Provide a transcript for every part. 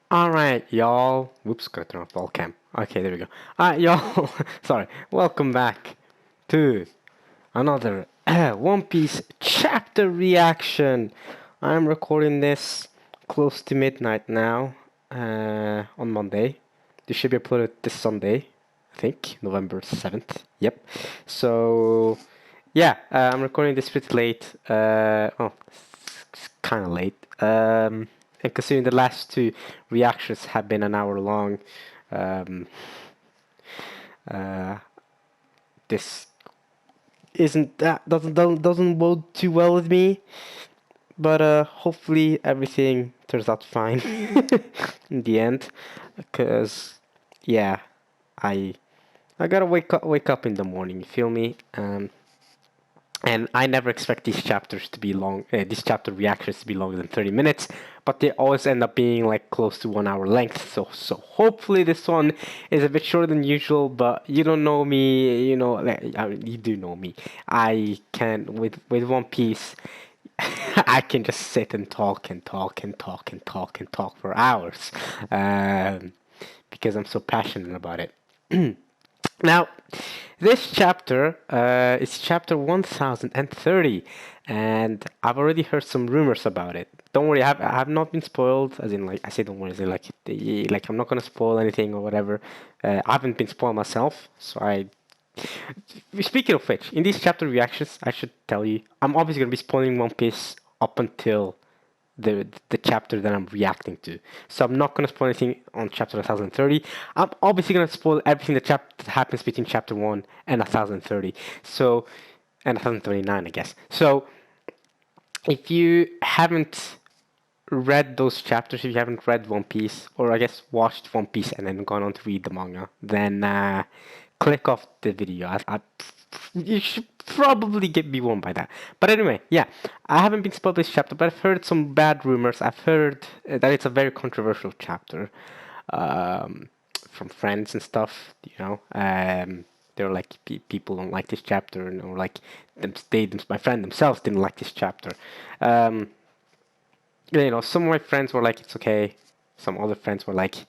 Alright, y'all. Whoops, gotta turn off all cam. Okay, there we go. Alright, y'all. Sorry. Welcome back to another One Piece chapter reaction. I'm recording this close to midnight now, on Monday. This should be uploaded this Sunday, I think, November 7th. Yep. So, yeah, I'm recording this pretty late. It's kind of late. And considering the last two reactions have been an hour long, um, uh, this isn't that doesn't bode too well with me. But hopefully everything turns out fine in the end, because yeah, I I gotta wake up in the morning. You feel me? And I never expect these chapters to be long. These chapter reactions to be longer than 30 minutes, but they always end up being like close to 1 hour length. So hopefully this one is a bit shorter than usual. But you don't know me, I mean, you do know me. I can with One Piece. I can just sit and talk and talk and talk and talk and talk for hours, because I'm so passionate about it. Now, this chapter is chapter 1030, and I've already heard some rumors about it. Don't worry, I have not been spoiled. As in, like I say, don't worry, as in, like I'm not gonna spoil anything or whatever. I haven't been spoiled myself, so I. Speaking of which, in these chapter reactions, I should tell you, I'm obviously gonna be spoiling One Piece up until the chapter that I'm reacting to. So I'm not gonna spoil anything on chapter 1030. I'm obviously gonna spoil everything that happens between chapter 1 and 1030. So and 1039, I guess. So if you haven't read those chapters, if you haven't read One Piece, or I guess watched One Piece and then gone on to read the manga, then click off the video. You should probably be warned by that. But anyway, yeah, I haven't been spoiled this chapter, but I've heard some bad rumors. I've heard that it's a very controversial chapter, from friends and stuff. They're like people don't like this chapter, and or like my friend themselves didn't like this chapter. Um, some of my friends were like, it's okay. Some other friends were like,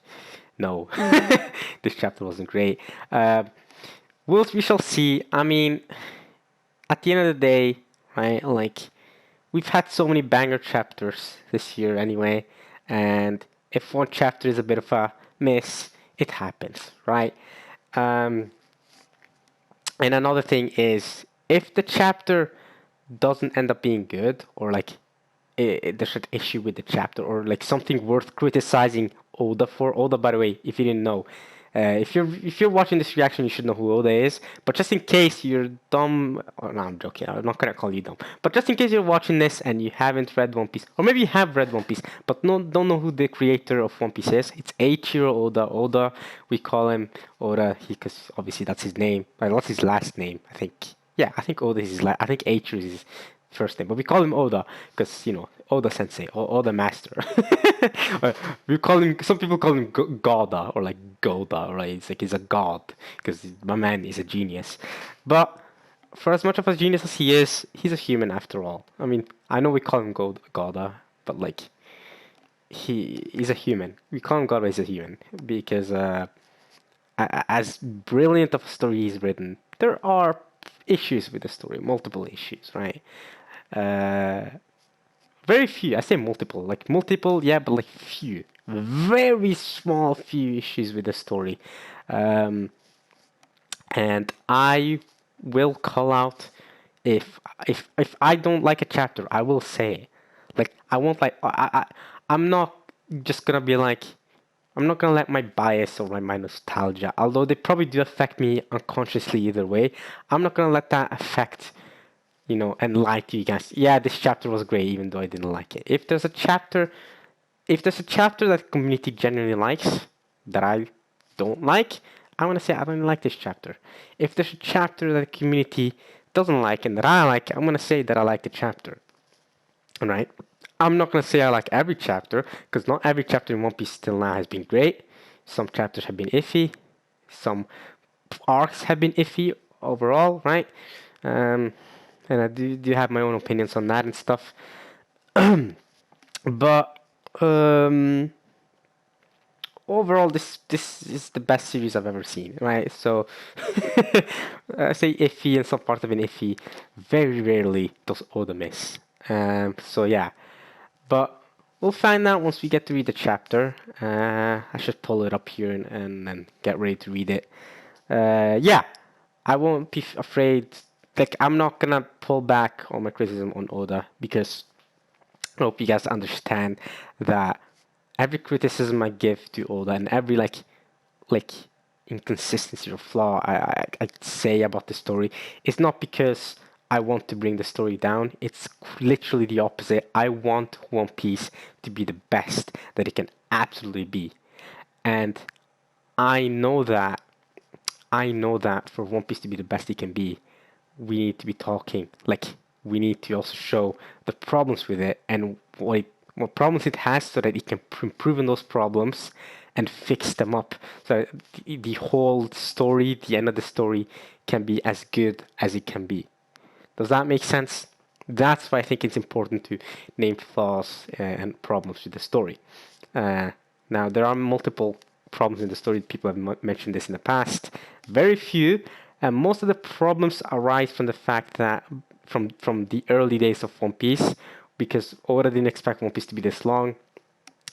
no, this chapter wasn't great. We shall see. I mean, at the end of the day, right? Like, we've had so many banger chapters this year anyway, and if one chapter is a bit of a miss, it happens, right? Um, and another thing is, if the chapter doesn't end up being good, or like there's an issue with the chapter, or like something worth criticizing Oda for. Oda, by the way, if you didn't know, if you're watching this reaction, you should know who Oda is. But just in case you're dumb, or no, I'm joking. I'm not gonna call you dumb. But just in case you're watching this and you haven't read One Piece, or maybe you have read One Piece, but don't know who the creator of One Piece is. It's Eiichiro Oda. Oda, we call him Oda, because obviously that's his name. Like, what's his last name? I think. Yeah, I think Oda is his last. I think Eiichiro is his first name, but we call him Oda because Oda Sensei, or Oda Master. We call him. Some people call him Goda, or like Goda, right? It's like he's a god because my man is a genius. But for as much of a genius as he is, he's a human after all. I mean, I know we call him Goda, but like he's a human. We call him Goda. He's a human because as brilliant of a story he's written, there are issues with the story, multiple issues, right? Uh, Very few. I say multiple, like multiple, yeah, but like few, very small few issues with the story, um, and I will call out if I don't like a chapter, I will say, like I won't like I'm not just gonna be like. I'm not gonna let my bias or my nostalgia, although they probably do affect me unconsciously either way. I'm not gonna let that affect and lie to you guys. Yeah, this chapter was great, even though I didn't like it. If there's a chapter that the community genuinely likes that I don't like, I'm gonna say I don't like this chapter. If there's a chapter that the community doesn't like and that I like, I'm gonna say that I like the chapter. Alright? I'm not gonna say I like every chapter, because not every chapter in One Piece till now has been great. Some chapters have been iffy. Some arcs have been iffy overall, right? Um, and I do have my own opinions on that and stuff. But overall, this is the best series I've ever seen, right? So I say iffy and some part of an iffy. Very rarely does Oda miss. So yeah, but we'll find out once we get to read the chapter. I should pull it up here and then get ready to read it. Yeah, I won't be afraid. Like, I'm not gonna pull back on my criticism on Oda because I hope you guys understand that every criticism I give to Oda and every like inconsistency or flaw I say about the story is not because I want to bring the story down. It's literally the opposite. I want One Piece to be the best that it can absolutely be. And I know that I know that for One Piece to be the best it can be, we need to be talking. Like, we need to also show the problems with it and what problems it has so that it can improve on those problems and fix them up. So the whole story, the end of the story, can be as good as it can be. Does that make sense? That's why I think it's important to name flaws and problems with the story. Uh, Now, there are multiple problems in the story. People have mentioned this in the past. Very few, and most of the problems arise from the fact that from the early days of One Piece, because Oda didn't expect One Piece to be this long.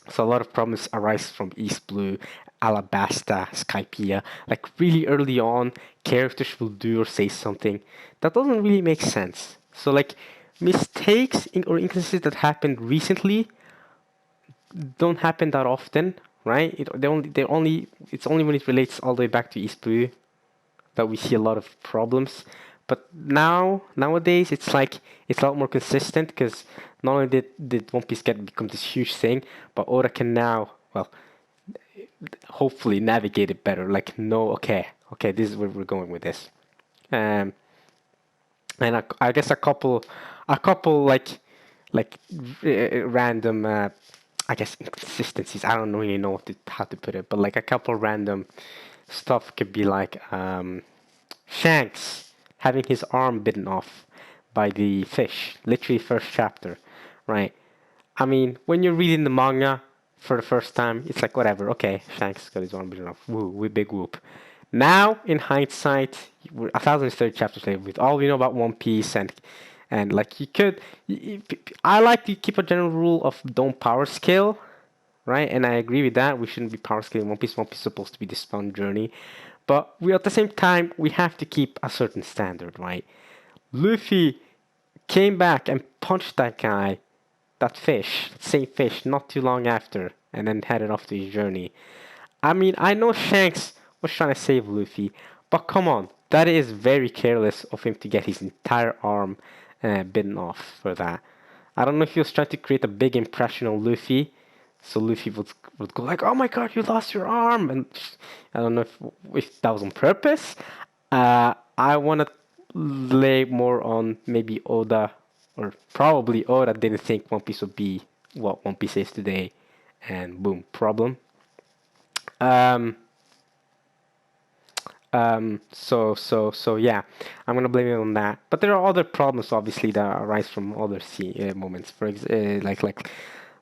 So a lot of problems arise from East Blue, Alabasta, Skypiea. Like really early on, characters will do or say something that doesn't really make sense. So like mistakes or inconsistencies that happened recently don't happen that often, right? It's only when it relates all the way back to East Blue that we see a lot of problems. But nowadays, it's a lot more consistent because not only did One Piece become this huge thing, but Oda can now, well, hopefully navigate it better. Like, no, okay, this is where we're going with this. Um, and I guess a couple random, I guess inconsistencies. I don't really know how to put it, but like a couple random stuff could be like Shanks having his arm bitten off by the fish, literally first chapter, right? I mean, when you're reading the manga for the first time, it's like whatever. Okay, Shanks got his arm bitten off. Woo, we big whoop. Now, in hindsight, we're 1,030 chapters later, with all we know about One Piece and like you could, I like to keep a general rule of don't power scale, right? And I agree with that. We shouldn't be power scaling One Piece. One Piece is supposed to be this fun journey, but we at the same time we have to keep a certain standard, right? Luffy came back and punched that guy, that fish, same fish, not too long after, and then headed off to his journey. I mean, I know Shanks was trying to save Luffy, but come on, that is very careless of him to get his entire arm bitten off for that. I don't know if he was trying to create a big impression on Luffy, so Luffy would go like, "Oh my God, you lost your arm!" And I don't know if that was on purpose. I want to lay more on maybe Oda, or probably Oda didn't think One Piece would be what One Piece is today, and boom, problem. Um, so yeah, I'm gonna blame it on that. But there are other problems, obviously, that arise from other moments.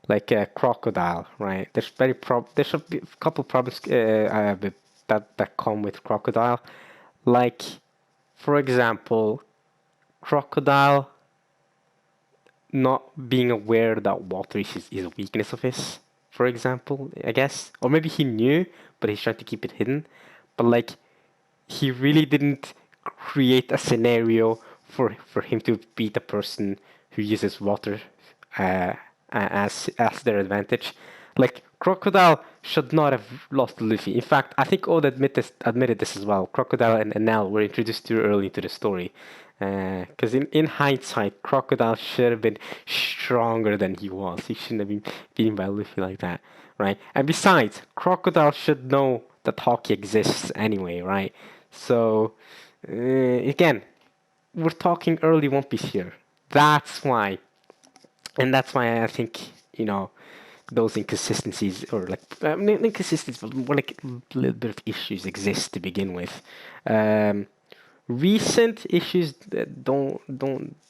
Like crocodile, right? There should be a couple problems that come with crocodile. Like, for example, crocodile not being aware that water is a weakness of his. For example, I guess, or maybe he knew, but he's trying to keep it hidden. But like he really didn't create a scenario for him to beat a person who uses water uh, as their advantage. Like Crocodile should not have lost to Luffy. In fact, I think Oda admitted this as well. Crocodile and Enel were introduced too early into the story. Because in hindsight, Crocodile should have been stronger than he was. He shouldn't have been beaten by Luffy like that, right? And besides, Crocodile should know that Haki exists anyway, right? So, again, we're talking early One Piece here. That's why. And that's why I think, those inconsistencies, or like, not inconsistencies, but more like a little bit of issues exist to begin with. Um, Recent issues that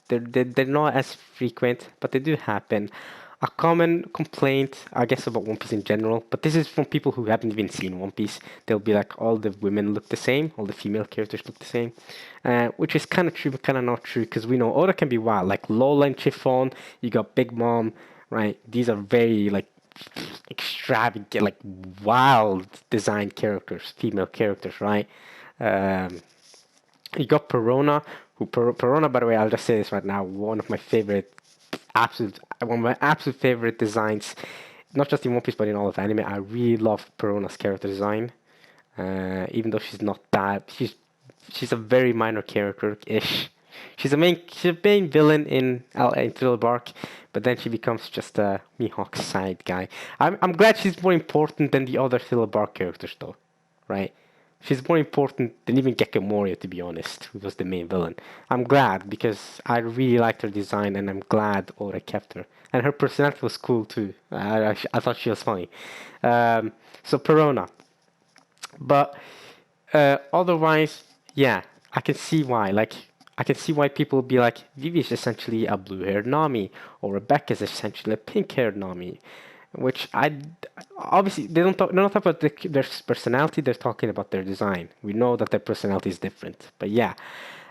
they're not as frequent, but they do happen. a common complaint, I guess, about One Piece in general, but this is from people who haven't even seen One Piece. They'll be like, all the women look the same, all the female characters look the same, which is kind of true, but kind of not true, because we know Oda can be wild. Like Lola and Chiffon, you got Big Mom, right? These are very like extravagant, like wild design characters, female characters, right? Um, you got Perona, Perona, by the way, I'll just say this right now, one of my absolute favorite designs, not just in One Piece but in all of anime. I really love Perona's character design. Even though she's not that, she's a very minor character ish. She's a main villain in Thriller Bark, but then she becomes just a Mihawk side guy. I'm glad she's more important than the other Thriller Bark characters though, right? She's more important than even Gekko Moria, to be honest, who was the main villain. I'm glad because I really liked her design, and I'm glad Oda kept her. And her personality was cool too. I thought she was funny. So Perona, but otherwise, yeah, I can see why. Like, I can see why people would be like, Vivi is essentially a blue-haired Nami, or Rebecca is essentially a pink-haired Nami. Which obviously they're not talking about their personality. They're talking about their design. We know that their personality is different, but yeah,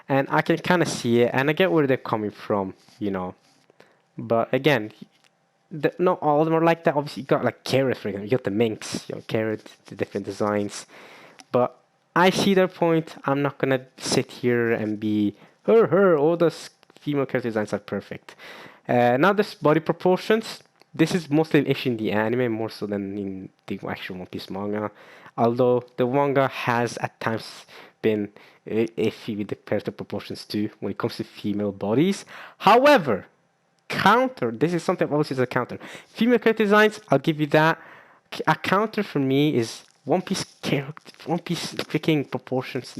and I can kind of see it, and I get where they're coming from, you know. But again, not all of them are like that. Obviously, you got like Carrot, for example. You got the Minx, you know, Carrot, the different designs. But I see their point. I'm not gonna sit here and be all those female character designs are perfect. Now there's body proportions. This is mostly an issue in the anime more so than in the actual One Piece manga. Although the manga has at times been iffy with the character proportions too when it comes to female bodies. However, this is something obviously is a counter. Female character designs, I'll give you that. A counter for me is One Piece freaking proportions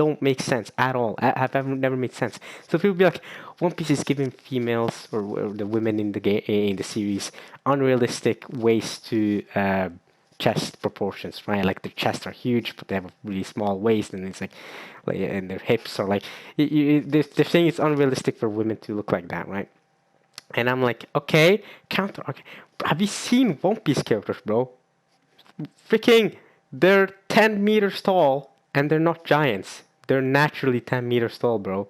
don't make sense at all. Have ever never made sense. So people be like, One Piece is giving females or the women in the series unrealistic ways to chest proportions, right? Like their chests are huge, but they have a really small waist, and it's like and their hips are like. They're saying it's unrealistic for women to look like that, right? And I'm like, okay, counter. Okay, have you seen One Piece characters, bro? Freaking, they're 10 meters tall, and they're not giants. They're naturally 10 meters tall, bro.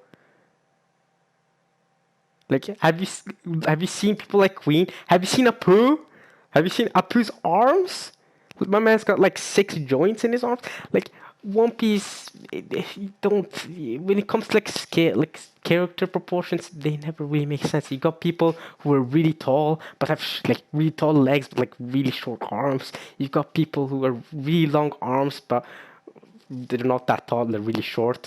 Like, have you seen people like Queen? Have you seen Apu? Have you seen Apu's arms? My man's got like 6 joints in his arms. Like, One Piece, don't. When it comes to like scale, like character proportions, they never really make sense. You got people who are really tall but have like really tall legs but like really short arms. You got people who are really long arms but they're not that tall. They're really short.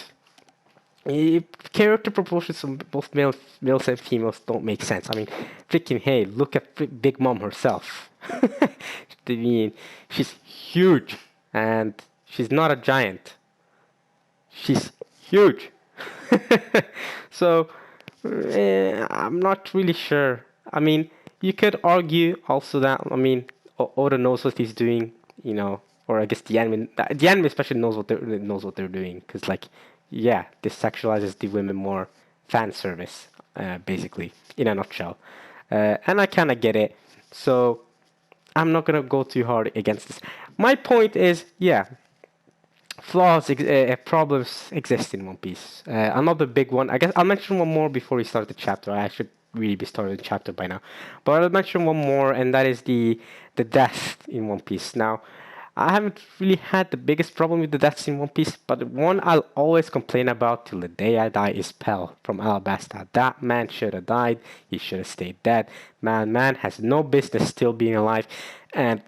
Character proportions of both males and females don't make sense. I mean, freaking hey, look at Big Mom herself. I mean, she's huge, and she's not a giant. She's huge. So, I'm not really sure. I mean, you could argue also that, I mean, Oda knows what he's doing, you know, or I guess the anime especially knows what they're doing, because like, yeah, this sexualizes the women more, fan service, basically, in a nutshell, and I kind of get it. So I'm not gonna go too hard against this. My point is, yeah, problems exist in One Piece. Another big one, I guess I'll mention one more before we start the chapter. I should really be starting the chapter by now, but I'll mention one more, and that is the death in One Piece. Now, I haven't really had the biggest problem with the deaths in One Piece, but the one I'll always complain about till the day I die is Pell from Alabasta. That man should have died. He should have stayed dead. Man has no business still being alive, and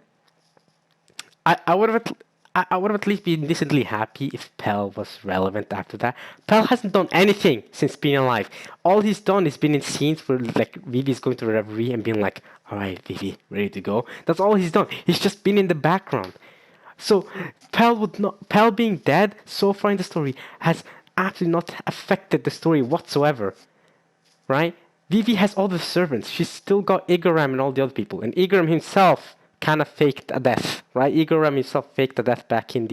I would have. I would have at least been decently happy if Pell was relevant after that. Pell hasn't done anything since being alive. All he's done is been in scenes where like Vivi's going to a reverie and being like, "Alright, Vivi, ready to go." That's all he's done. He's just been in the background. So Pell being dead so far in the story has absolutely not affected the story whatsoever. Right? Vivi has all the servants. She's still got Igaram and all the other people. And Igaram himself kind of faked a death, right? Igaram himself faked a death back in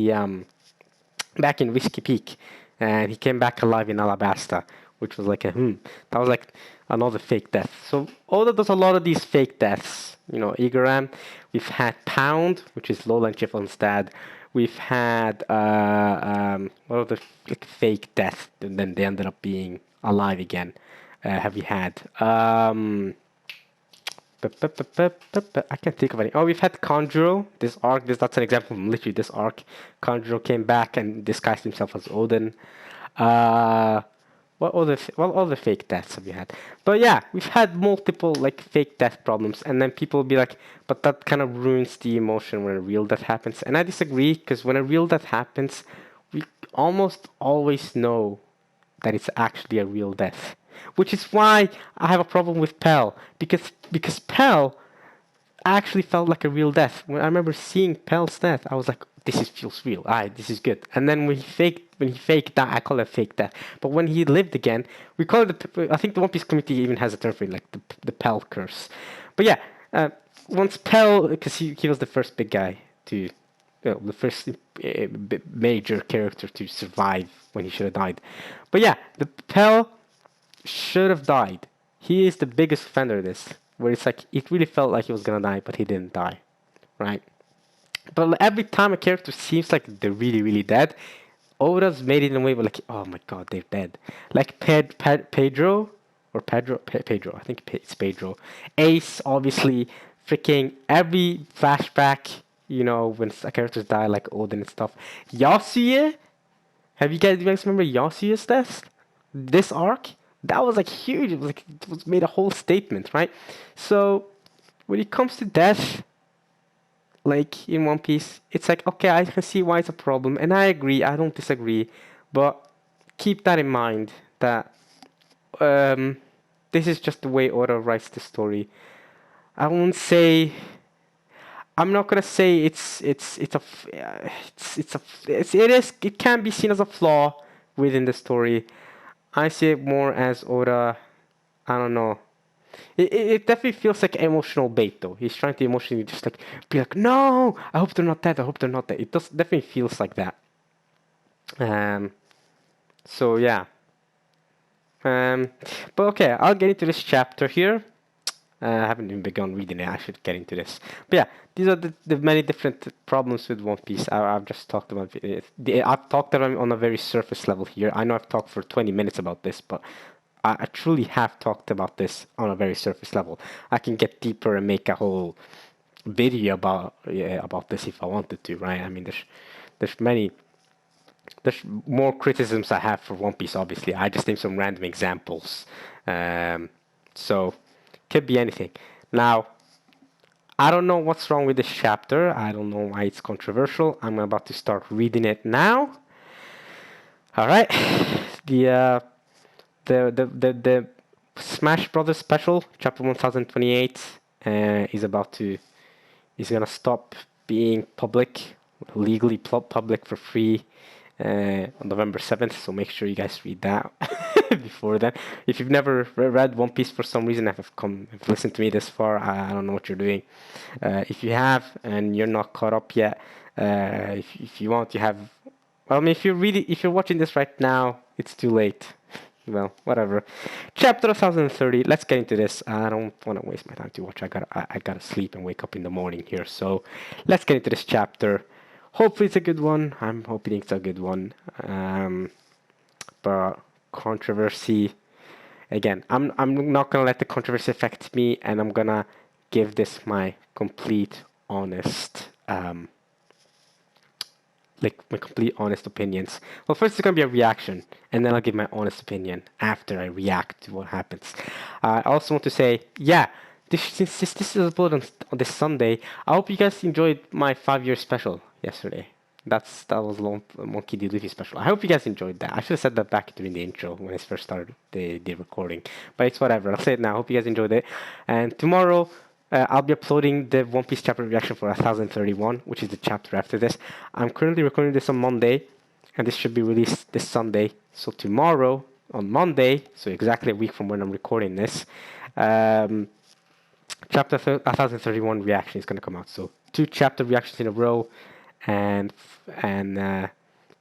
Whiskey Peak, and he came back alive in Alabasta which was like that was like another fake death. So Oda does a lot of these fake deaths. You know, Igaram. We've had Pound, which is Lowland Chiffon's dad. We've had what are the like fake deaths, and then they ended up being alive again. Have we had? I can't think of any. Oh, we've had Conjuro, this arc. That's an example from literally this arc. Conjuro came back and disguised himself as Odin. Uh, what other fake deaths have we had? But yeah, we've had multiple like fake death problems, and then people will be like, but that kind of ruins the emotion when a real death happens. And I disagree, because when a real death happens, we almost always know that it's actually a real death. Which is why I have a problem with Pell, because Pell actually felt like a real death. When I remember seeing Pell's death, I was like, feels real. This is good. And then when he faked that, I call it fake death. But when he lived again, we call it I think the One Piece community even has a term for it, like the Pell curse. But yeah, once Pell, because he was the first big guy to, the first major character to survive when he should have died. But yeah, the Pell should have died. He is the biggest offender of this, where it's like it really felt like he was gonna die, but he didn't die, right? But every time a character seems like they're really, really dead, Oda's made it in a way where like, oh my god, they're dead. Like Pedro, or Pedro, I think it's Pedro. Ace, obviously, freaking every flashback, you know, when a characters die, like Odin and stuff. Yasuye, do you guys remember Yasuye's death? This arc? That was like huge. It was made a whole statement, right? So when it comes to death, like in One Piece, it's like, okay, I can see why it's a problem, and I agree, I don't disagree, but keep that in mind that this is just the way Oda writes the story. I won't say. I'm not gonna say it can be seen as a flaw within the story. I see it more as Oda. I don't know. It definitely feels like emotional bait, though. He's trying to emotionally just like be like, no, I hope they're not dead. I hope they're not dead. It does definitely feels like that. So yeah. But okay, I'll get into this chapter here. I haven't even begun reading it. I should get into this. But yeah, these are the many different problems with One Piece. I've just talked about it. I've talked about it on a very surface level here. I know I've talked for 20 minutes about this, but I truly have talked about this on a very surface level. I can get deeper and make a whole video about this if I wanted to, right? I mean, there's more criticisms I have for One Piece. Obviously, I just named some random examples. So could be anything. Now, I don't know what's wrong with this chapter. I don't know why it's controversial. I'm about to start reading it now. All right, the Smash Brothers special, chapter 1028, is gonna stop being public, legally public for free, on November 7th. So make sure you guys read that before then. If you've never read One Piece for some reason, have listened to me this far, I don't know what you're doing. If you have and you're not caught up yet, if you want, you have. Well, I mean, if you're watching this right now, it's too late. Well, whatever. Chapter 1030. Let's get into this. I don't want to waste my time to watch. I gotta sleep and wake up in the morning here. So, let's get into this chapter. Hopefully, it's a good one. I'm hoping it's a good one. But controversy. Again, I'm not gonna let the controversy affect me, and I'm gonna give this my complete honest my complete honest opinions. Well, first it's gonna be a reaction, and then I'll give my honest opinion after I react to what happens. I also want to say, yeah, since this is uploaded on this Sunday, I hope you guys enjoyed my 5-year special yesterday. That was Monkey D. Luffy special. I hope you guys enjoyed that. I should have said that back during the intro when I first started the recording, but it's whatever. I'll say it now. I hope you guys enjoyed it. And tomorrow, I'll be uploading the One Piece chapter reaction for 1031, which is the chapter after this. I'm currently recording this on Monday, and this should be released this Sunday. So tomorrow, on Monday, so exactly a week from when I'm recording this, chapter 1031 reaction is going to come out. So 2 chapter reactions in a row, and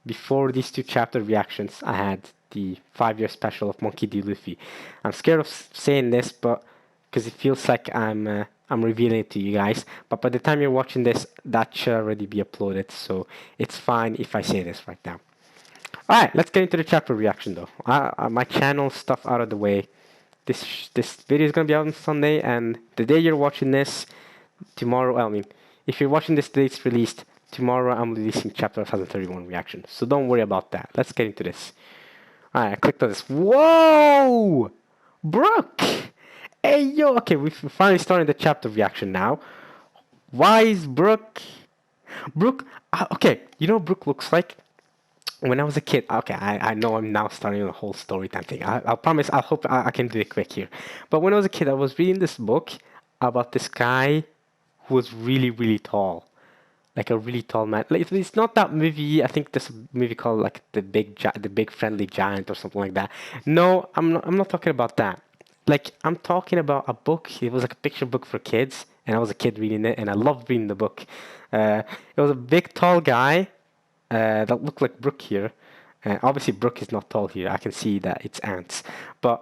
before these two chapter reactions, I had the 5-year special of Monkey D. Luffy. I'm scared of saying this, but because it feels like I'm revealing it to you guys. But by the time you're watching this, that should already be uploaded, so it's fine if I say this right now. Alright, let's get into the chapter reaction though. My channel stuff out of the way. This video is gonna be out on Sunday, and the day you're watching this, tomorrow, I mean, if you're watching this day it's released, tomorrow I'm releasing chapter 1031 reaction. So don't worry about that. Let's get into this. Alright, I clicked on this. Whoa! Brooke! Hey yo! Okay, we've finally started the chapter reaction now. Why is Brooke... Brooke... okay, you know what Brooke looks like? When I was a kid, okay, I know I'm now starting a whole story time thing. I'll promise, I hope I can do it quick here. But when I was a kid, I was reading this book about this guy who was really, really tall. Like a really tall man. Like, it's not that movie. I think there's a movie called like the Big Friendly Giant or something like that. No, I'm not talking about that. Like, I'm talking about a book. It was like a picture book for kids, and I was a kid reading it, and I loved reading the book. It was a big, tall guy that look like Brooke here. Obviously, Brooke is not tall here. I can see that it's ants, or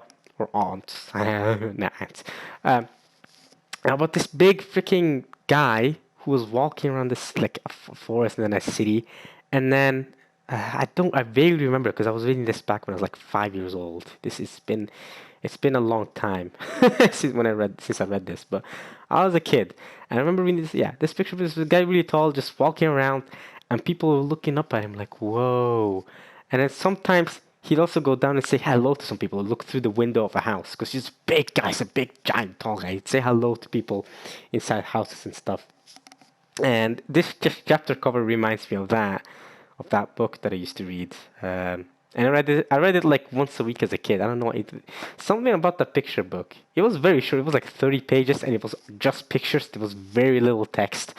aunts, not ants. About this big freaking guy who was walking around this like forest and then a city, and then I vaguely remember because I was reading this back when I was like 5 years old. It's been a long time since I read this, but I was a kid and I remember reading this. Yeah, this picture of this guy really tall, just walking around, and people were looking up at him like, whoa. And then sometimes he'd also go down and say hello to some people, look through the window of a house, because he's a big guy, he's a big, giant, tall guy. He'd say hello to people inside houses and stuff. And this just chapter cover reminds me of that book that I used to read. And I read it like once a week as a kid. I don't know, something about the picture book. It was very short. It was like 30 pages, and it was just pictures. There was very little text,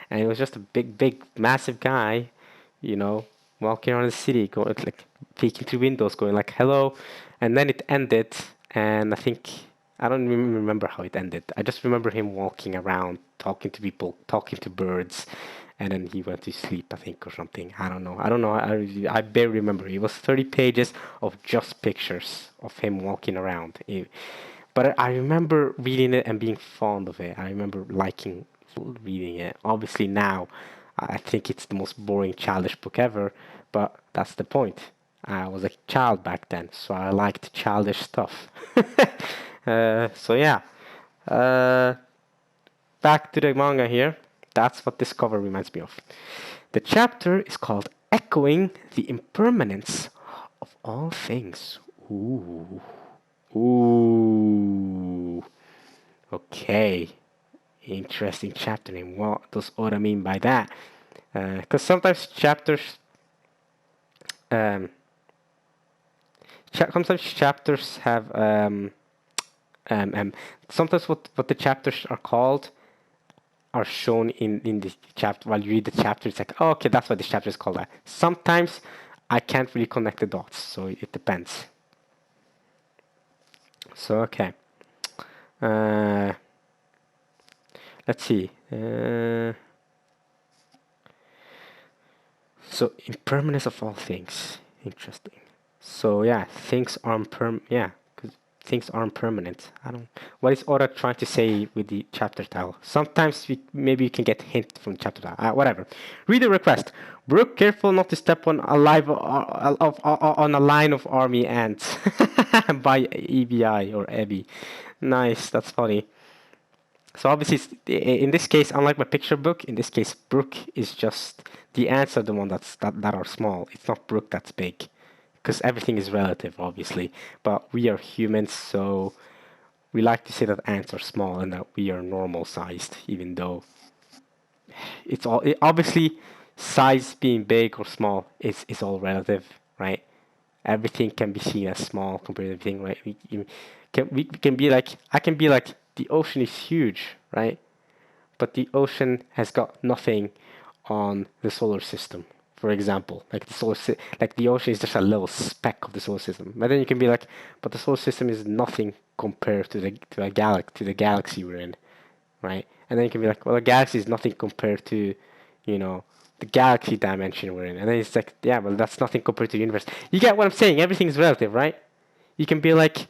and it was just a big, massive guy, walking around the city, going like peeking through windows, going like hello, and then it ended. And I don't even remember how it ended. I just remember him walking around, talking to people, talking to birds, and then he went to sleep, I think, or something. I don't know. I barely remember. It was 30 pages of just pictures of him walking around. But I remember reading it and being fond of it. I remember liking reading it. Obviously now, I think it's the most boring, childish book ever, but that's the point. I was a child back then, so I liked childish stuff. So yeah. Back to the manga here. That's what this cover reminds me of. The chapter is called Echoing the Impermanence of All Things. Ooh. Ooh. Okay. Interesting chapter name. What does Oda mean by that? Because sometimes chapters... sometimes chapters have... sometimes what the chapters are called are shown in the chapter. While you read the chapter, it's like, oh, okay, that's what this chapter is called. Sometimes I can't really connect the dots, so it depends. So, okay. Let's see. So, impermanence of all things. Interesting. So, yeah, things are things aren't permanent. What is Oda trying to say with the chapter title? Sometimes maybe you can get hint from chapter title. Whatever. Reader request. Brooke, careful not to step on on a line of army ants by EBI or Ebby. Nice. That's funny. So obviously, in this case, unlike my picture book, in this case, Brooke is just the ants are the one that are small. It's not Brooke that's big. Because everything is relative, obviously, but we are humans, so we like to say that ants are small and that we are normal sized, even though obviously size being big or small is all relative, right? Everything can be seen as small compared to everything, right? We can be like, I can be like, the ocean is huge, right? But the ocean has got nothing on the solar system. For example, like the ocean is just a little speck of the solar system. But then you can be like, but the solar system is nothing compared to the galaxy we're in, right? And then you can be like, well, the galaxy is nothing compared to, you know, the galaxy dimension we're in. And then it's like, yeah, well, that's nothing compared to the universe. You get what I'm saying? Everything's relative, right? You can be like,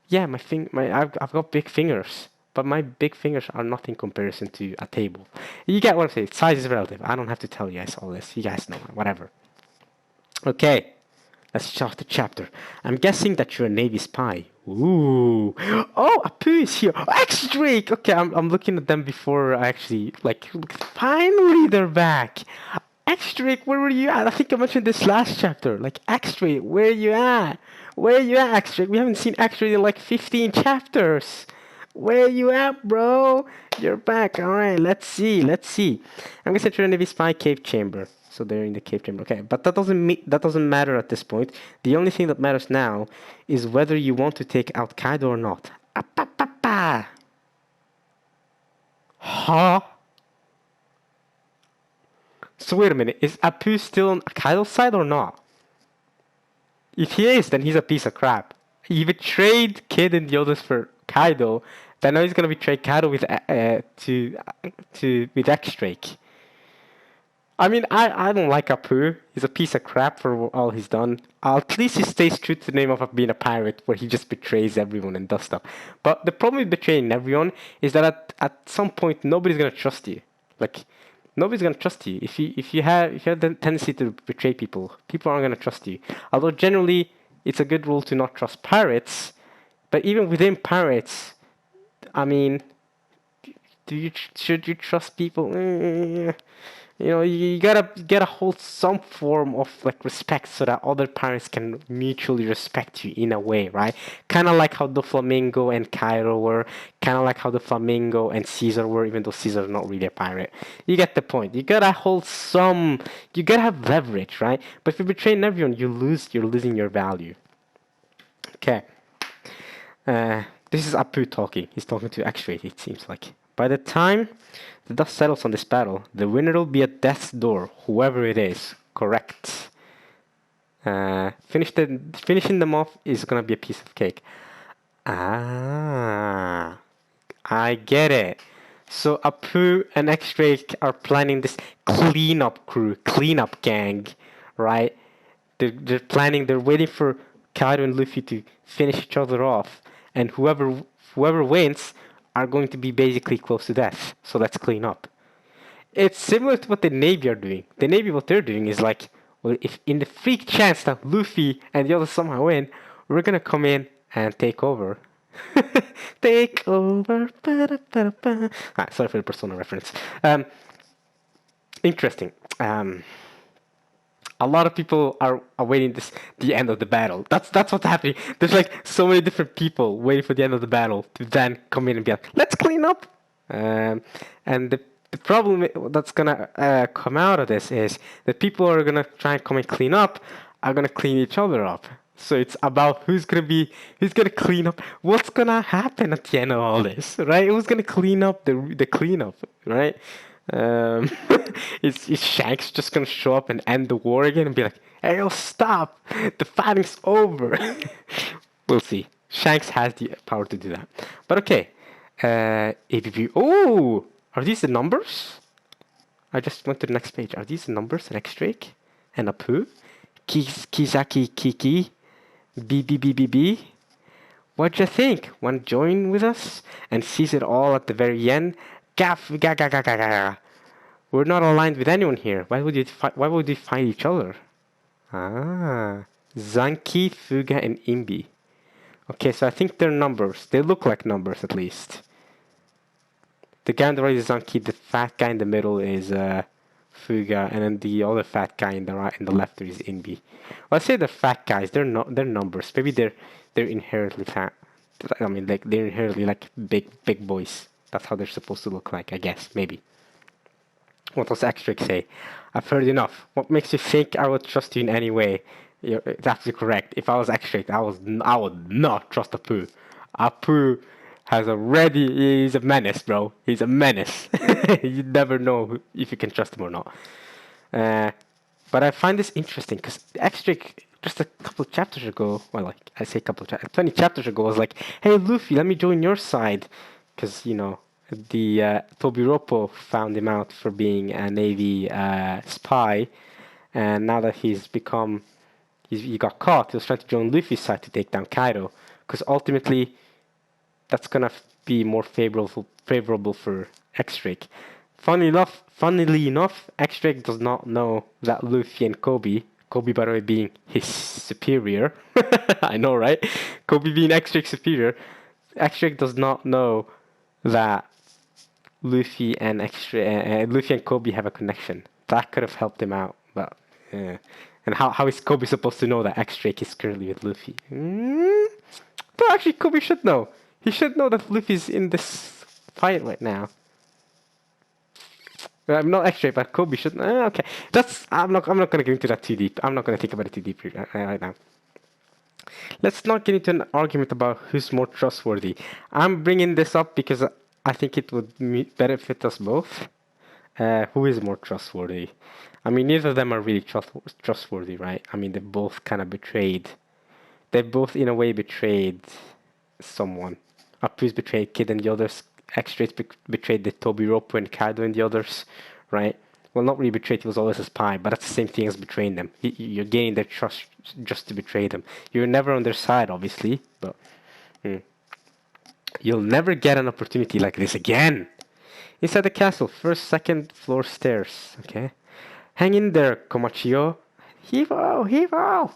yeah, I've got big fingers, but my big fingers are nothing in comparison to a table. You get what I'm saying? Size is relative. I don't have to tell you guys all this. You guys know, whatever. Okay, let's start the chapter. I'm guessing that you're a Navy spy. Ooh. Oh, Apu is here. X-Drake! Okay, I'm looking at them before I actually, like, finally they're back. X-Drake, where were you at? I think I mentioned this last chapter. Like, X-Drake, where are you at? Where are you at, X-Drake? We haven't seen X-Drake in like 15 chapters. Where you at, bro? You're back. Alright, let's see. I'm gonna enter a Navy spy cave chamber. So they're in the cave chamber. Okay, but that doesn't matter at this point. The only thing that matters now is whether you want to take out Kaido or not. Huh? So wait a minute, is Apu still on Kaido's side or not? If he is, then he's a piece of crap. He betrayed Kid and the others for Kaido, then now he's gonna betray Kaido with with X-Drake. I mean, I don't like Apu. He's a piece of crap for all he's done. At least he stays true to the name of being a pirate, where he just betrays everyone and does stuff. But the problem with betraying everyone is that at some point nobody's gonna trust you. Like, nobody's gonna trust you. If you have the tendency to betray people, people aren't gonna trust you. Although generally it's a good rule to not trust pirates, but even within pirates, I mean, should you trust people? You know, you gotta hold some form of like respect so that other pirates can mutually respect you in a way, right? Kind of like how the Flamingo and Cairo were, kind of like how the Flamingo and Caesar were, even though Caesar's not really a pirate. You get the point. You gotta you gotta have leverage, right? But if you're betraying everyone, you're losing your value. Okay. This is Apu talking. He's talking to X-Ray, it seems like. By the time the dust settles on this battle, the winner will be at death's door, whoever it is. Correct. Finishing them off is gonna be a piece of cake. Ah, I get it. So Apu and X-Drake are planning this cleanup gang, right? They're waiting for Kaido and Luffy to finish each other off, and whoever wins are going to be basically close to death. So let's clean up. It's similar to what the Navy are doing. The Navy, what they're doing is like, well, if in the freak chance that Luffy and the others somehow win, we're gonna come in and take over. Take over. Sorry for the Persona reference. Interesting. A lot of people are awaiting the end of the battle. That's what's happening. There's like so many different people waiting for the end of the battle to then come in and be like, let's clean up. And the problem that's gonna come out of this is that people are gonna try and come and clean up are gonna clean each other up. So it's about who's gonna clean up. What's gonna happen at the end of all this, right? Who's gonna clean up the cleanup, right? Is Shanks just gonna show up and end the war again and be like, "Hey, yo, stop! The fighting's over." We'll see. Shanks has the power to do that. But okay, ABB. Oh, are these the numbers? I just went to the next page. Are these the numbers? An X-Drake and Apu, Kizaki Kiki, BBBBB. What'd you think? Want to join with us and seize it all at the very end? We're not aligned with anyone here. Why would you fight each other? Ah, Zanki, Fuga, and Imbi. Okay, so I think they're numbers. They look like numbers at least. The guy on the right is Zanki. The fat guy in the middle is Fuga, and then the other fat guy in the right and the left is Imbi. Let's say they're fat guys. They're numbers. Maybe they're inherently fat. I mean, like they're inherently like big boys. That's how they're supposed to look like, I guess, maybe. What does X-Drake say? I've heard enough. What makes you think I would trust you in any way? It's absolutely correct. If I was X-Drake, I would not trust Apu. Apu he's a menace, bro. He's a menace. You never know if you can trust him or not. But I find this interesting because X-Drake just a couple of chapters ago, well, like I say 20 chapters ago, was like, "Hey Luffy, let me join your side," because the Tobiropo found him out for being a Navy spy, and now that he got caught, he was trying to join Luffy's side to take down Kaido, because ultimately that's gonna be more favorable for X-Drake. Funnily enough, X-Drake does not know that Luffy and Kobe, by the way, being his superior, I know, right? Kobe being X-Drake's superior, X-Drake does not know that Luffy and Kobe have a connection. That could have helped him out, but yeah. And how is Kobe supposed to know that X-Drake is currently with Luffy? But actually, Kobe should know. He should know that Luffy's in this fight right now. I'm not X-Drake, but Kobe should. Okay, I'm not gonna get into that too deep. I'm not gonna think about it too deep right now. Let's not get into an argument about who's more trustworthy. I'm bringing this up because I think it would benefit us both. Who is more trustworthy? I mean, neither of them are really trustworthy, right? I mean, they both kind of betrayed. They both, in a way, betrayed someone. Appu's betrayed Kid and the others. X-Drake betrayed the Tobiropo and Kaido and the others, right? Well, not really betrayed, he was always a spy, but that's the same thing as betraying them. You're gaining their trust just to betray them. You're never on their side, obviously, but you'll never get an opportunity like this again. Inside the castle, first, second floor stairs, okay? Hang in there, Komachio. Heave-o!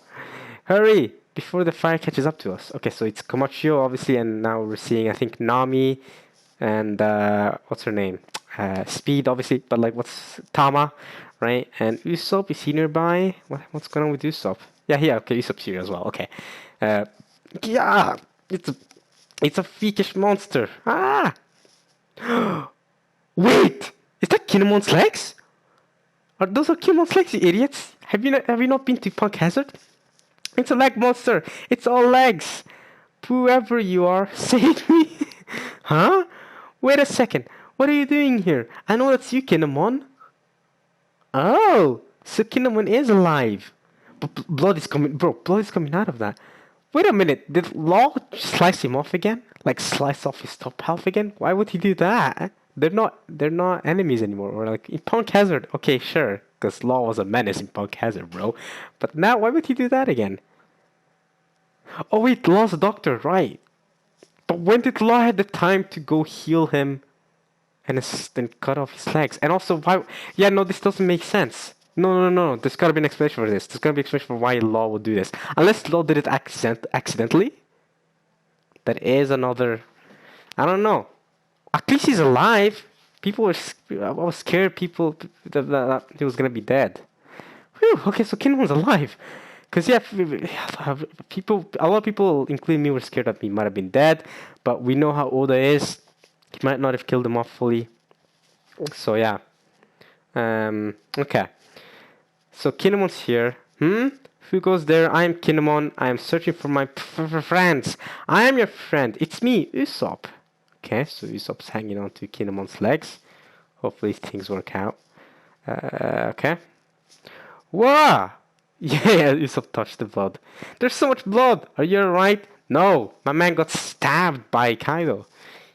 Hurry, before the fire catches up to us. Okay, so it's Komachio, obviously, and now we're seeing, I think, Nami and, what's her name? Speed, obviously, but like, what's Tama, right? And Usopp, is he nearby? What's going on with Usopp? Yeah, okay, Usopp's here as well, okay. Yeah, it's a freakish monster. Ah! Wait! Is that Kinemon's legs? Those are Kinemon's legs, you idiots? Have you not been to Punk Hazard? It's a leg monster. It's all legs. Whoever you are, save me. Huh? Wait a second. What are you doing here? I know that's you, Kinemon. Oh, so Kinemon is alive. But blood is coming, bro. Blood is coming out of that. Wait a minute. Did Law slice him off again? Like slice off his top half again? Why would he do that? They're not enemies anymore. Or like in Punk Hazard, okay, sure, because Law was a menace in Punk Hazard, bro. But now, why would he do that again? Oh wait, Law's a doctor, right? But when did Law have the time to go heal him and then cut off his legs? And also, why? Yeah, no, this doesn't make sense. No. There's gotta be an explanation for this. There's gotta be an explanation for why Law would do this. Unless Law did it accidentally. That is another. I don't know. At least he's alive. I was scared that he was gonna be dead. Whew, okay, so Kinemon's alive. Because, yeah, a lot of people, including me, were scared that he might have been dead. But we know how Oda is. He might not have killed him off fully. So, yeah. Okay. So, Kinemon's here. Who goes there? I am Kinemon. I am searching for my friends. I am your friend. It's me, Usopp. Okay, so Usopp's hanging on to Kinemon's legs. Hopefully things work out. Okay. Whoa! Yeah, Usopp touched the blood. There's so much blood! Are you alright? No, my man got stabbed by Kaido.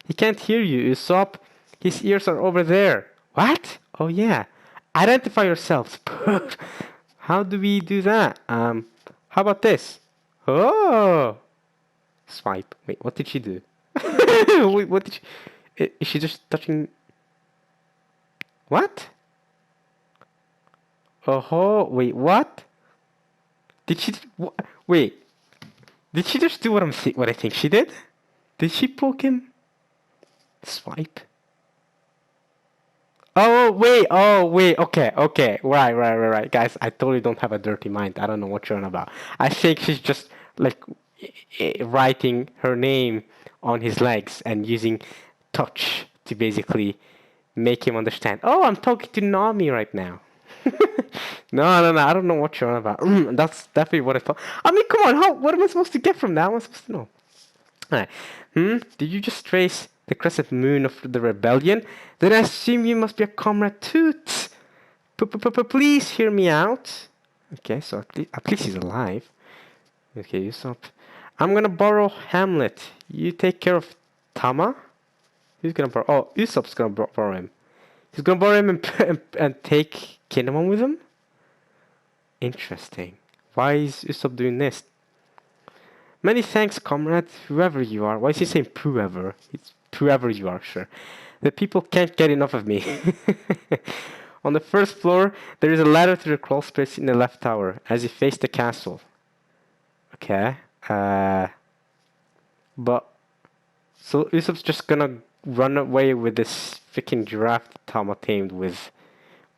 He can't hear you, Usopp. His ears are over there. What? Oh yeah. Identify yourselves. How do we do that? How about this? Oh! Swipe. Wait, what did she do? Wait, what did she... Is she just touching... What? Oh, wait, what? Did she... Wait. Did she just do what I think she did? Did she poke him? Swipe? Oh, wait. Okay. Right. Guys, I totally don't have a dirty mind. I don't know what you're on about. I think she's just, like, writing her name on his legs and using touch to basically make him understand. Oh, I'm talking to Nami right now. No, I don't know what you're on about. That's definitely what I thought. I mean, come on, what am I supposed to get from that? What am I supposed to know? Alright. Did you just trace the crescent moon of the rebellion? Then I assume you must be a comrade Toot. Please hear me out. Okay, so at least he's alive. Okay, Usopp. I'm gonna borrow Hamlet. You take care of Tama? Who's gonna borrow? Oh, Usopp's gonna borrow him. He's gonna borrow him and take Kinemon with him? Interesting. Why is Usopp doing this? Many thanks, comrade, whoever you are. Why is he saying whoever? It's whoever you are, sure. The people can't get enough of me. On the first floor, there is a ladder to the crawl space in the left tower, as you face the castle. Okay. But... So Usopp's just gonna run away with this freaking giraffe Tama tamed with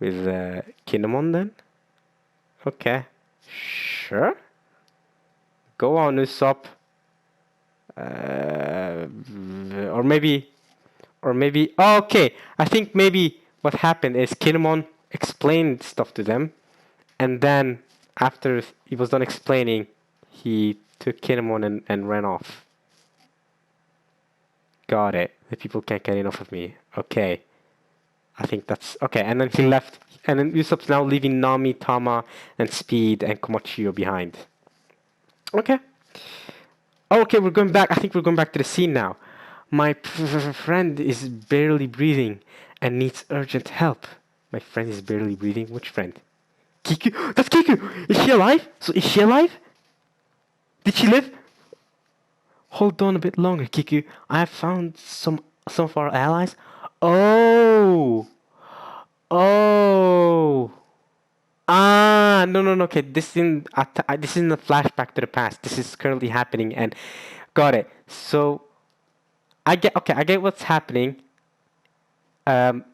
Kinemon then? Okay. Sure. Go on, Usopp. Or maybe... Oh, okay. I think maybe what happened is Kinemon explained stuff to them. And then, after he was done explaining, he took Kinemon and ran off. Got it. The people can't get enough of me. Okay. I think that's... Okay, and then he left. And then Usopp's now leaving Nami, Tama, and Speed, and Komochio behind. Okay. Okay, we're going back. I think we're going back to the scene now. My friend is barely breathing and needs urgent help. My friend is barely breathing? Which friend? Kiku? That's Kiku! Is she alive? So is she alive? Did she live? Hold on a bit longer, Kiku. I have found some of our allies. Oh! Oh! Ah, no, okay. This isn't a flashback to the past. This is currently happening, and got it. So I get what's happening. When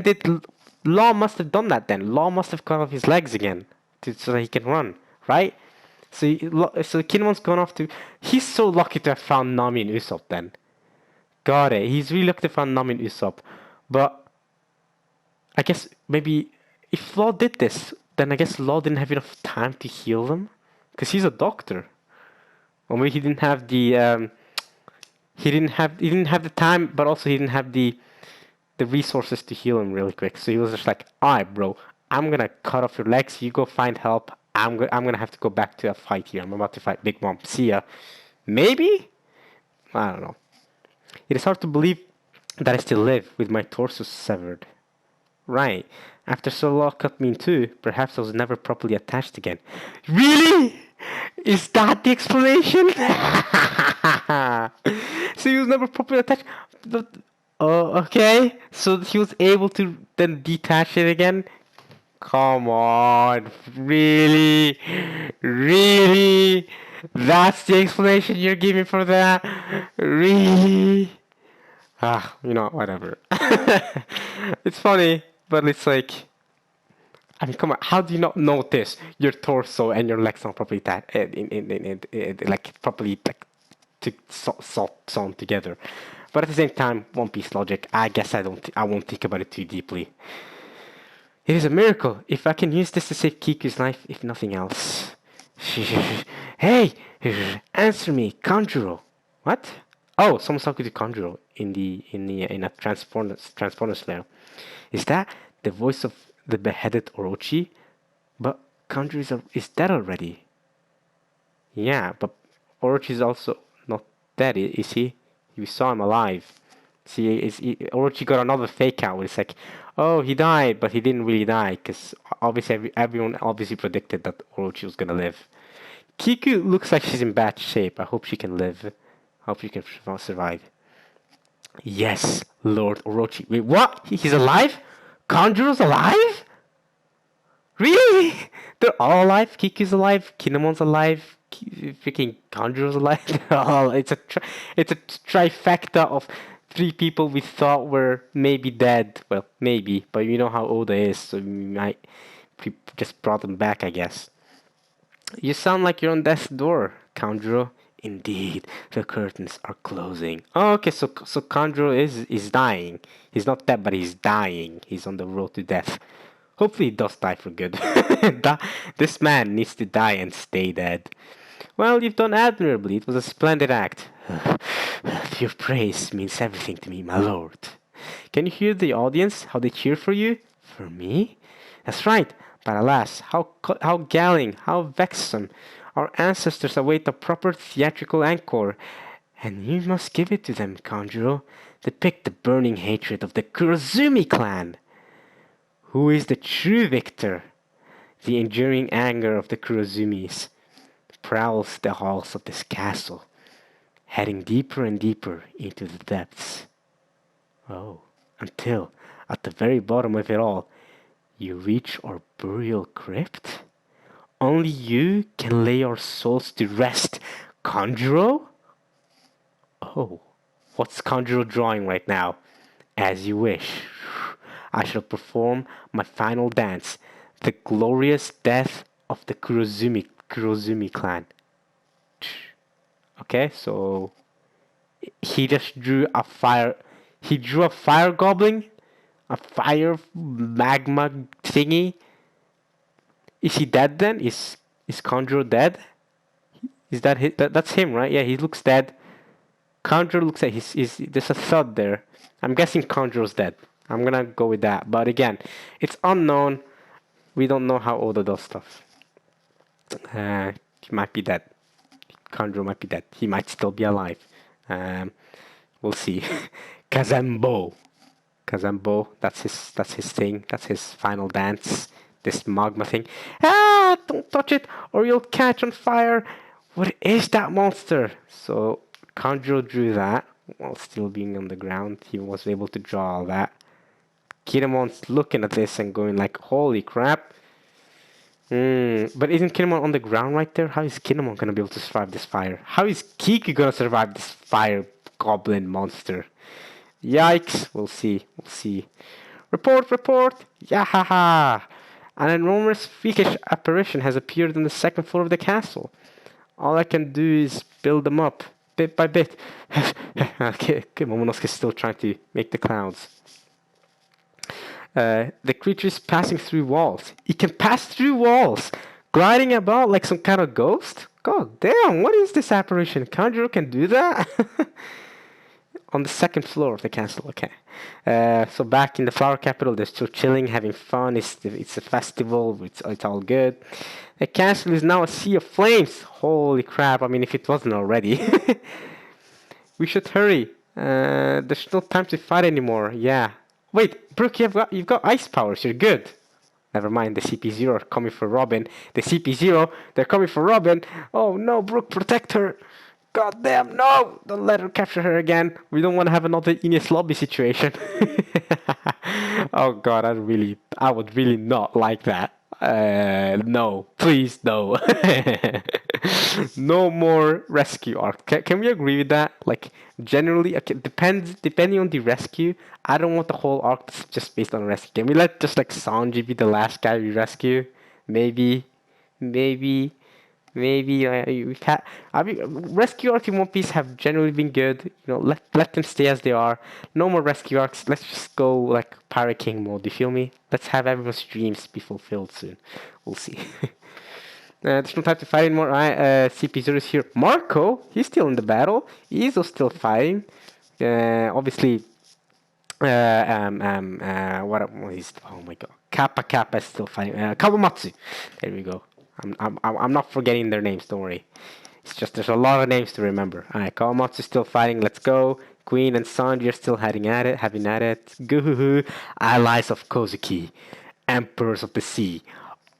did Law must have done that then? Law must have cut off his legs again so that he can run, right? So Kinemon's gone off to... He's so lucky to have found Nami and Usopp then. Got it. He's really lucky to have found Nami and Usopp. But I guess maybe if Law did this, then I guess Law didn't have enough time to heal them. Because he's a doctor. Or maybe he didn't have the... He didn't have the time, but also he didn't have the resources to heal him really quick. So he was just like, alright, bro, I'm gonna cut off your legs. You go find help. I'm gonna have to go back to a fight here. I'm about to fight Big Mom. See ya. Maybe? I don't know. It is hard to believe that I still live with my torso severed. Right. After so long cut me in two, perhaps I was never properly attached again. Really? Is that the explanation? So he was never properly attached. Oh, okay. So he was able to then detach it again. Come on, really? That's the explanation you're giving for that? Really? Whatever. It's funny, but it's like, I mean, come on. How do you not notice your torso and your legs not properly properly sewn together? But at the same time, One Piece logic. I guess I won't think about it too deeply. It is a miracle if I can use this to save Kiku's life, if nothing else. Hey, answer me, Kanjuro. What? Oh, someone's talking to Kanjuro in a transponder layer. Is that the voice of the beheaded Orochi? But Kanjuro is dead already. Yeah, but Orochi is also not dead, is he? We saw him alive. See, Orochi got another fake out. It's like, oh, he died, but he didn't really die, because obviously everyone obviously predicted that Orochi was gonna live. Kiku looks like she's in bad shape. I hope she can live. I hope she can survive. Yes, Lord Orochi. Wait, what? He's alive? Kanjuro's alive? Really? They're all alive? Kiku's alive? Kinemon's alive? Freaking Kanjuro's alive? It's a trifecta of 3 people we thought were maybe dead. Well, maybe, but you know how Oda is, so we just brought them back, I guess. You sound like you're on death's door, Kanjuro. Indeed, the curtains are closing. Oh, okay, so Kanjuro is dying. He's not dead, but he's dying. He's on the road to death. Hopefully he does die for good. This man needs to die and stay dead. Well, you've done admirably. It was a splendid act. Your praise means everything to me, my lord. Can you hear the audience? How they cheer for you? For me? That's right. But alas, how galling, how vexsome. Our ancestors await a proper theatrical encore. And you must give it to them, Kanjuro. Depict the burning hatred of the Kurozumi clan. Who is the true victor? The enduring anger of the Kurozumis prowls the halls of this castle, heading deeper and deeper into the depths. Oh, until, at the very bottom of it all, you reach our burial crypt? Only you can lay our souls to rest, Kanjuro? Oh, what's Kanjuro drawing right now? As you wish. I shall perform my final dance, the glorious death of the Kurozumi clan. Okay, so he just drew a fire. He drew a fire goblin, a fire magma thingy. Is he dead then? Is Kanjuro dead? Is that his, that's him, right? Yeah, he looks dead. Kanjuro looks like there's a thud there. I'm guessing Kanjuro's dead. I'm gonna go with that. But again, it's unknown. We don't know how Oda does stuff. He might be dead. Kanjuro might be dead. He might still be alive. We'll see. Kazembo. That's his thing. That's his final dance. This magma thing. Ah! Don't touch it, or you'll catch on fire. What is that monster? So Kanjuro drew that while still being on the ground. He was able to draw all that. Kiramon's looking at this and going like, holy crap. But isn't Kinemon on the ground right there? How is Kinemon gonna be able to survive this fire? How is Kiki gonna survive this fire goblin monster? Yikes. We'll see. Report! Yahaha! An enormous freakish apparition has appeared on the second floor of the castle. All I can do is build them up, bit by bit. Okay, Momonosuke is still trying to make the clouds. The creature is passing through walls. It can pass through walls, gliding about like some kind of ghost. God damn, what is this apparition? Kanjuro can do that? On the second floor of the castle, okay. So back in the flower capital, they're still chilling, having fun. It's a festival. It's all good. The castle is now a sea of flames. Holy crap! I mean, if it wasn't already, we should hurry. There's no time to fight anymore. Yeah. Wait, Brooke, you've got ice powers. You're good. Never mind. The CP0 are coming for Robin. The CP0, they're coming for Robin. Oh no, Brooke, protect her. God damn, no! Don't let her capture her again. We don't want to have another Ines Lobby situation. Oh god, I would really not like that. No, please, no. No more rescue arc. Can we agree with that? Like, generally, okay, depending on the rescue, I don't want the whole arc that's just based on rescue. Can we let just like Sanji be the last guy we rescue? Maybe. We've had, rescue arcs in One Piece have generally been good. You know, let them stay as they are. No more rescue arcs. Let's just go like Pirate King mode. You feel me? Let's have everyone's dreams be fulfilled soon. We'll see. There's no time to fight anymore. CP0 is here. Marco, he's still in the battle. Izo's still fighting. Obviously. What is? Oh my god. Kappa is still fighting. Kawamatsu. There we go. I'm not forgetting their names, don't worry. It's just there's a lot of names to remember. Alright, Kawamatsu's still fighting, let's go. Queen and Sanji are still having at it. Guhuhu, allies of Kozuki, emperors of the sea.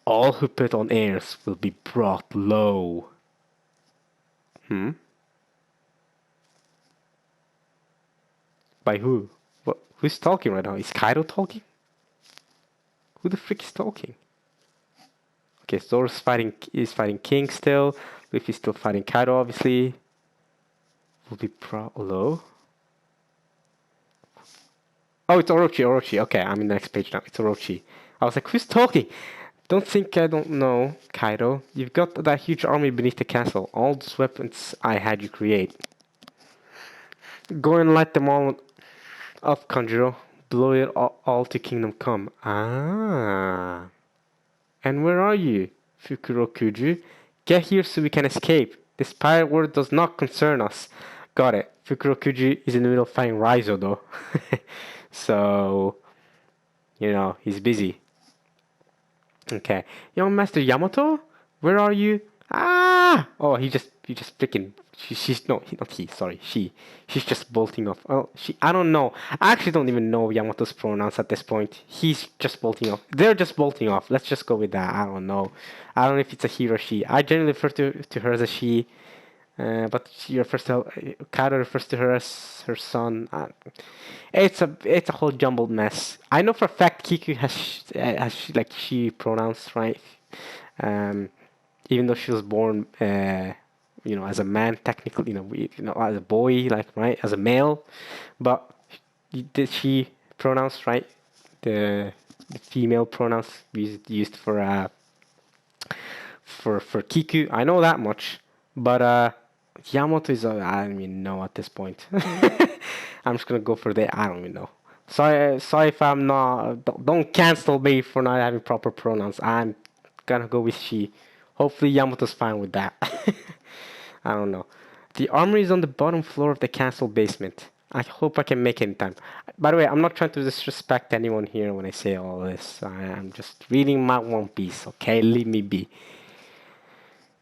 All who put on airs will be brought low. By who? What? Who's talking right now? Is Kaido talking? Who the frick is talking? Okay, Zoro's is fighting King still. Luffy's still fighting Kaido, obviously. Will be low. Oh, it's Orochi. Okay, I'm in the next page now. It's Orochi. I was like, who's talking? Don't think I don't know, Kaido. You've got that huge army beneath the castle. All those weapons I had you create. Go and light them all up, Kanjuro. Blow it all to Kingdom Come. Ah. And where are you, Fukurokuju? Get here so we can escape. This pirate world does not concern us. Got it. Fukurokuju is in the middle of fighting Raizo though. So, you know, he's busy. Okay. Young Master Yamato? Where are you? Ah! Oh, he just freaking She's no, not he. Sorry, she. She's just bolting off. Oh, she. I don't know. I actually don't even know Yamato's pronouns at this point. He's just bolting off. They're just bolting off. Let's just go with that. I don't know. I don't know if it's a he or she. I generally refer to her as a she. But she refers to Kara refers to her as her son. It's a whole jumbled mess. I know for a fact Kiku has like she pronouns, right? Um, Even though she was born, as a man, technically, as a boy, like right, as a male, but did she pronounce right? The female pronouns used for Kiku. I know that much, but Yamato is I don't even know at this point. I'm just gonna go for the I don't even know. Sorry if I'm not. Don't cancel me for not having proper pronouns. I'm gonna go with she. Hopefully Yamato's fine with that. I don't know. The armory is on the bottom floor of the castle basement. I hope I can make it in time. By the way, I'm not trying to disrespect anyone here when I say all this. I'm just reading my One Piece, okay? Leave me be.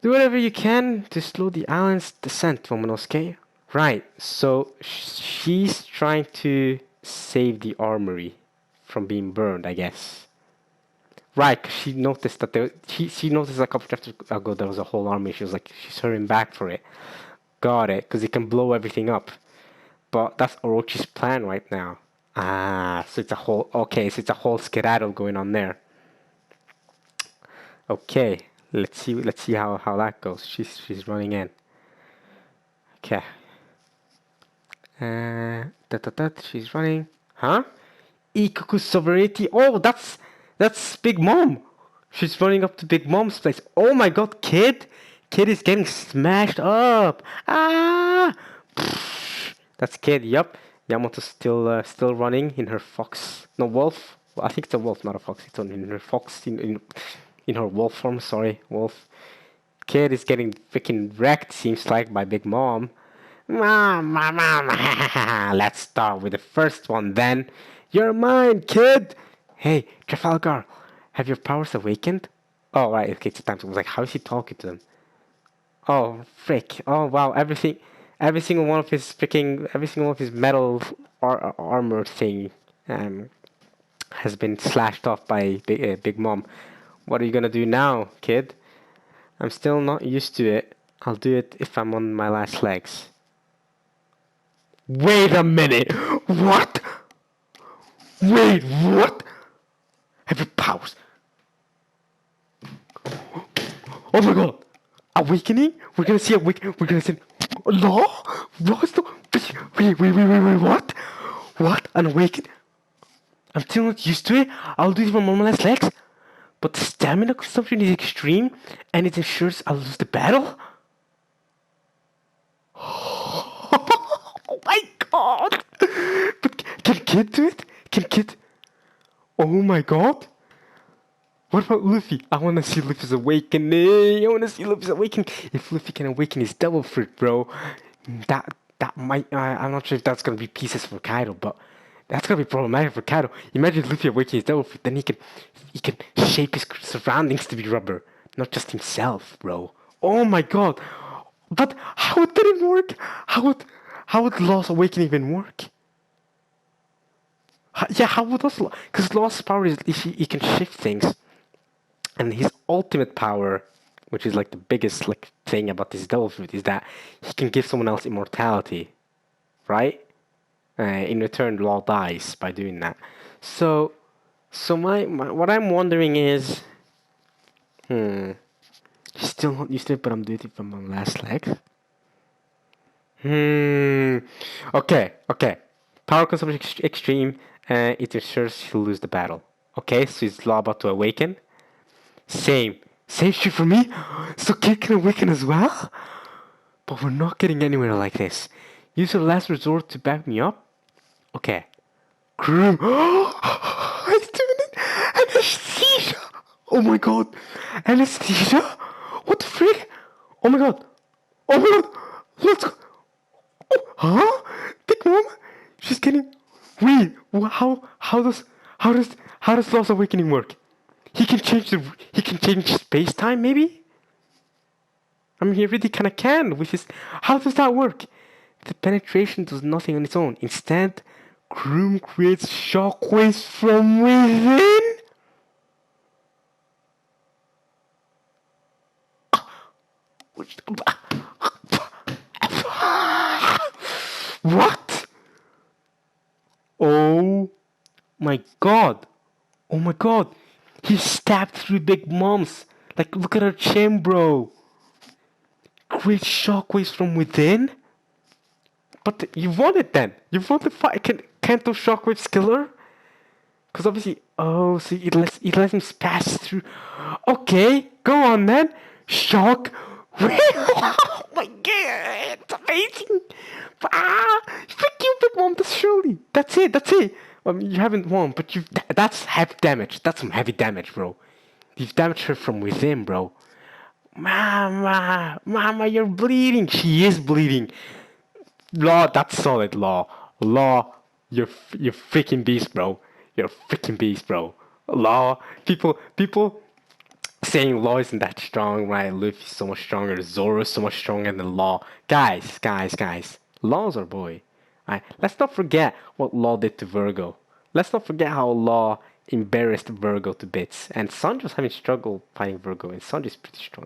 Do whatever you can to slow the island's descent, Momonosuke. Right, so she's trying to save the armory from being burned, I guess. Right, 'cause she noticed that she noticed a couple chapters ago there was a whole army. She was like, she's hurrying back for it. Got it, because it can blow everything up. But that's Orochi's plan right now. So it's a whole, okay, so it's a whole skedaddle going on there. Okay, let's see how that goes. She's running in. Okay. She's running. Huh? Ikuku's sovereignty. Oh, that's Big Mom. She's running up to Big Mom's place. Oh my God, Kid! Kid is getting smashed up. Ah! That's Kid. Yup. Yamato's still running in her fox. No, wolf. Well, I think it's a wolf, not a fox. It's in her fox in her wolf form. Sorry, wolf. Kid is getting freaking wrecked. Seems like by Big Mom. Mom. Let's start with the first one then. You're mine, kid. Hey, Trafalgar, have your powers awakened? Oh, right. Okay, it's time. I was like, how is he talking to them? Oh, frick. Oh, wow. Every single one of his metal armor thing has been slashed off by Big Mom. What are you gonna do now, kid? I'm still not used to it. I'll do it if I'm on my last legs. Wait a minute! What? Wait, what? Have your powers? Oh my God! Awakening? We're gonna see awakening. We're gonna see. Law? What's the? Wait! What? What? An awakening? I'm still not used to it. I'll do it for Momo's legs. But the stamina consumption is extreme, and it ensures I'll lose the battle. Oh my God! But can Kid do it? Can Kid? Oh my God! What about Luffy? I wanna see Luffy's awakening. If Luffy can awaken his devil fruit, bro, that might. I'm not sure if that's gonna be pieces for Kaido, but that's gonna be problematic for Kaido. Imagine Luffy awakening his devil fruit, then he can shape his surroundings to be rubber, not just himself, bro. Oh my God! But how would that even work? How would Law's awakening even work? How would those? Because Law's power is he can shift things. And his ultimate power, which is like the biggest like thing about this devil fruit, is that he can give someone else immortality, right? In return, Law dies by doing that. So my what I'm wondering is, he's still not used to it, but I'm doing it from my last leg. Okay. Power consumption extreme. It ensures he'll lose the battle. Okay, so is Law about to awaken? Same shit for me. So Kid can awaken as well? But we're not getting anywhere like this. Use your last resort to back me up? Okay. Crew. He's doing it. Anesthesia. Oh my God. Anesthesia? What the frick? Oh my God. Let's go. Oh, huh? Big Mom? She's getting. Wait. How does Lost Awakening work? He can change space time, maybe? I mean, he really kind of can, which is, how does that work? The penetration does nothing on its own. Instead, Groom creates shockwaves from within? What? Oh my god. Oh my god. He stabbed through Big Mom's. Like, look at her chin, bro. Create shockwaves from within? But you won it then. You won the fight. Can't those shockwaves kill her? Because obviously, oh, so it lets him pass through. Okay, go on then. Shock. Oh my god, it's amazing. Freak you, Big Mom. That's surely. That's it. That's it. I mean, you haven't won, but that's heavy damage. That's some heavy damage, bro. You've damaged her from within, bro. Mama, you're bleeding. She is bleeding. Law, that's solid, Law. Law, you're freaking beast, bro. You're a freaking beast, bro. Law, people saying Law isn't that strong, right? Luffy's so much stronger. Zoro's so much stronger than Law. Guys. Law's our boy. Right? Let's not forget what Law did to Virgo. Let's not forget how Law embarrassed Virgo to bits. And Sanji's having struggle fighting Virgo, and Sanji's pretty strong.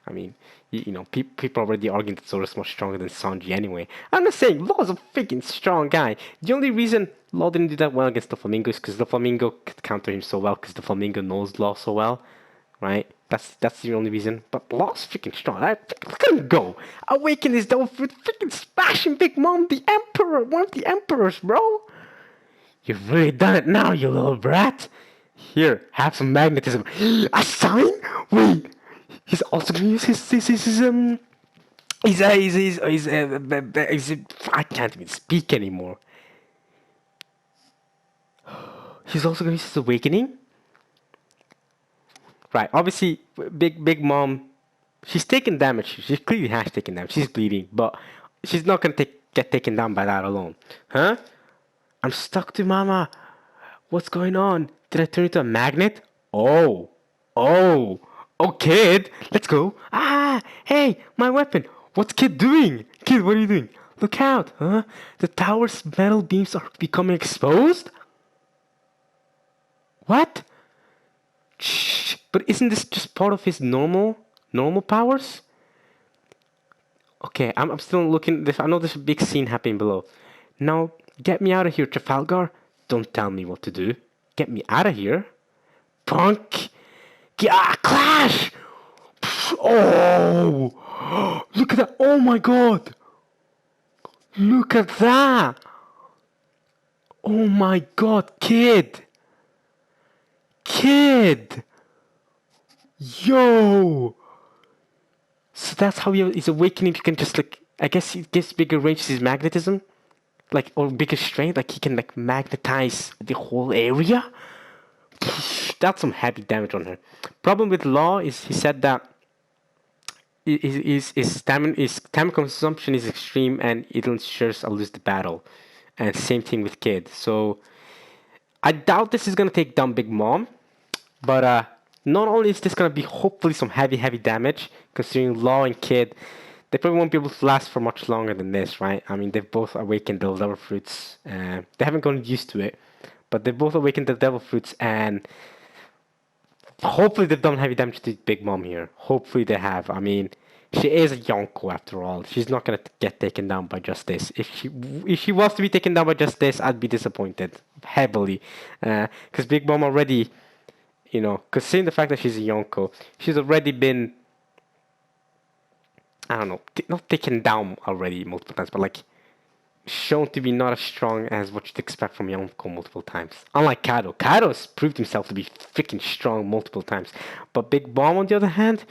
I mean, people already arguing that Zoro's much stronger than Sanji anyway. I'm not saying Law's a freaking strong guy. The only reason Law didn't do that well against the Flamingo is because the Flamingo could counter him so well, because the Flamingo knows Law so well, right? That's the only reason. But Law's freaking strong. Look at him go. Awaken his devil fruit, freaking smashing Big Mom, the Emperor, one of the Emperors, bro. You've really done it now, you little brat. Here, have some magnetism. A sign? Wait. He's also gonna use I can't even speak anymore. He's also gonna use his awakening. Right, obviously, Big Mom, she's taking damage. She clearly has taken damage. She's bleeding, but she's not gonna get taken down by that alone. Huh? I'm stuck to Mama. What's going on? Did I turn into a magnet? Oh. Oh, Kid, let's go. Hey, my weapon. What's Kid doing? Kid, what are you doing? Look out, huh? The tower's metal beams are becoming exposed? What? Shh, but isn't this just part of his normal powers? Okay, I'm still looking. I know there's a big scene happening below. Now, get me out of here, Trafalgar. Don't tell me what to do. Get me out of here. Punk. Clash! Oh! Look at that! Oh my god! Look at that! Oh my god, Kid! Yo! So that's how he's awakening. You can just I guess he gives bigger range to his magnetism, or bigger strength. Like he can magnetize the whole area. That's some heavy damage on her. Problem with Law is he said that his stamina consumption is extreme and it ensures I'll lose the battle. And same thing with Kid. So I doubt this is gonna take down Big Mom, but not only is this gonna be hopefully some heavy damage, considering Law and Kid, they probably won't be able to last for much longer than this, right? I mean, they've both awakened the devil fruits. They haven't gotten used to it, but they both awakened the devil fruits, and hopefully they've done heavy damage to Big Mom here. Hopefully they have. I mean, she is a Yonko after all. She's not gonna get taken down by just this. If she was to be taken down by just this, I'd be disappointed heavily, because Big Mom already, considering the fact that she's a Yonko, she's already been, I don't know, not taken down already multiple times, but shown to be not as strong as what you'd expect from Yonko multiple times. Unlike Kaido. Kaido's proved himself to be freaking strong multiple times. But Big Mom, on the other hand,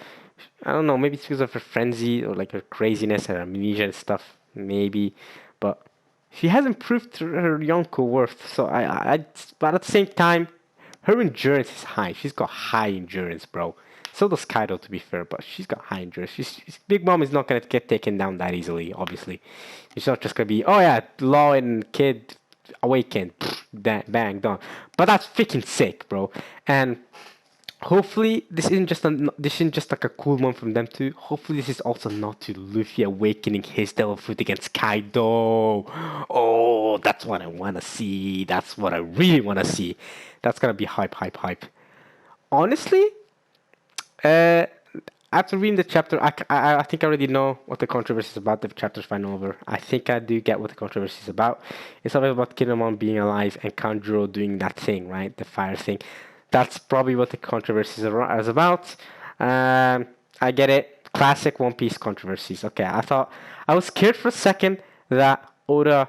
I don't know, maybe it's because of her frenzy or her craziness, her amnesia and stuff, maybe. But she hasn't proved her Yonko worth. So but at the same time, her endurance is high. She's got high endurance, bro. So does Kaido, to be fair, but she's got high endurance. Big Mom is not going to get taken down that easily, obviously. It's not just going to be, oh yeah, Law and Kid awakened, bang, done. But that's freaking sick, bro. And hopefully this isn't just like a cool one from them too. Hopefully this is also not to Luffy awakening his devil fruit against Kaido. Oh, that's what I want to see. That's what I really want to see. That's gonna be hype, hype, hype. Honestly, uh, after reading the chapter, I think I already know what the controversy is about. The chapter's finally over. I think I do get what the controversy is about. It's always about Kinemon being alive and Kanjuro doing that thing, right? The fire thing. That's probably what the controversy is about. I get it. Classic One Piece controversies. Okay, I was scared for a second that Oda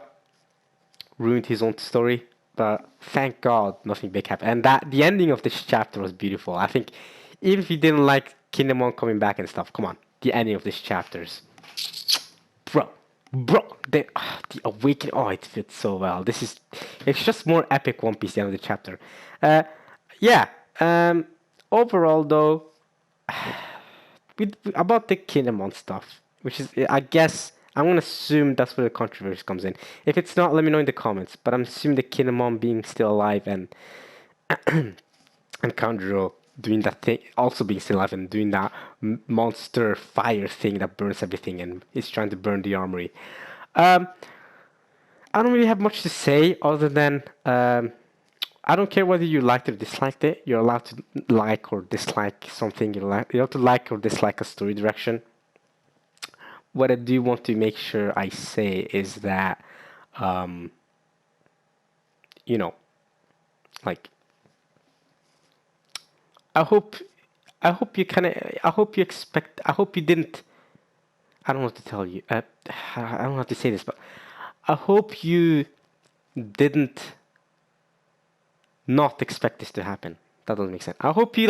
ruined his own story, but thank God nothing big happened. And that the ending of this chapter was beautiful. I think even if you didn't like Kinemon coming back and stuff, come on, the ending of this chapters, bro, the awakening. Oh, it fits so well. It's just more epic One Piece the end of the chapter. Uh, yeah. Overall though, about the Kinemon stuff, which is, I guess, I'm gonna assume that's where the controversy comes in. If it's not, let me know in the comments. But I'm assuming the Kinemon being still alive and Kanjuro doing that thing, also being still alive and doing that monster fire thing that burns everything and is trying to burn the armory. Um, I don't really have much to say other than I don't care whether you liked or disliked it. You're allowed to like or dislike something. You have to like or dislike a story direction. What I do want to make sure I say is that, um, you know, like I hope, I hope you expect, I hope you didn't. I don't know what to tell you. I don't know how to say this, but I hope you didn't not expect this to happen. That doesn't make sense. I hope you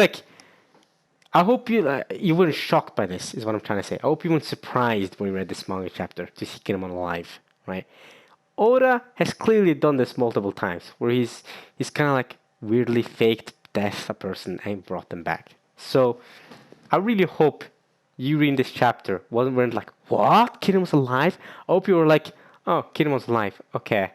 weren't shocked by this. Is what I'm trying to say. I hope you weren't surprised when you read this manga chapter to see Kinemon alive, right? Oda has clearly done this multiple times, where he's kind of like weirdly faked death a person and brought them back. So I really hope you reading this chapter weren't like, what? Kinemon's alive? I hope you were like, oh, Kinemon's alive. Okay,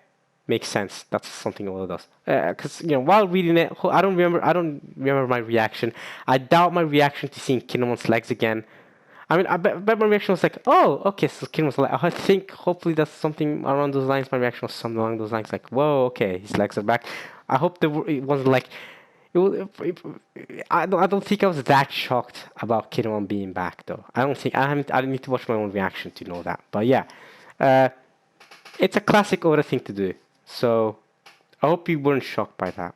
makes sense. That's something Oda does. Because while reading it, I don't remember my reaction. I doubt my reaction to seeing Kinemon's legs again. I mean, I bet my reaction was like, oh, okay, so Kinemon's alive. I think hopefully that's something around those lines. My reaction was something along those lines, like, whoa, okay, his legs are back. I hope it wasn't like. I don't think I was that shocked about Kinemon being back though. I didn't need to watch my own reaction to know that. But yeah, uh, it's a classic Oda thing to do. So I hope you weren't shocked by that.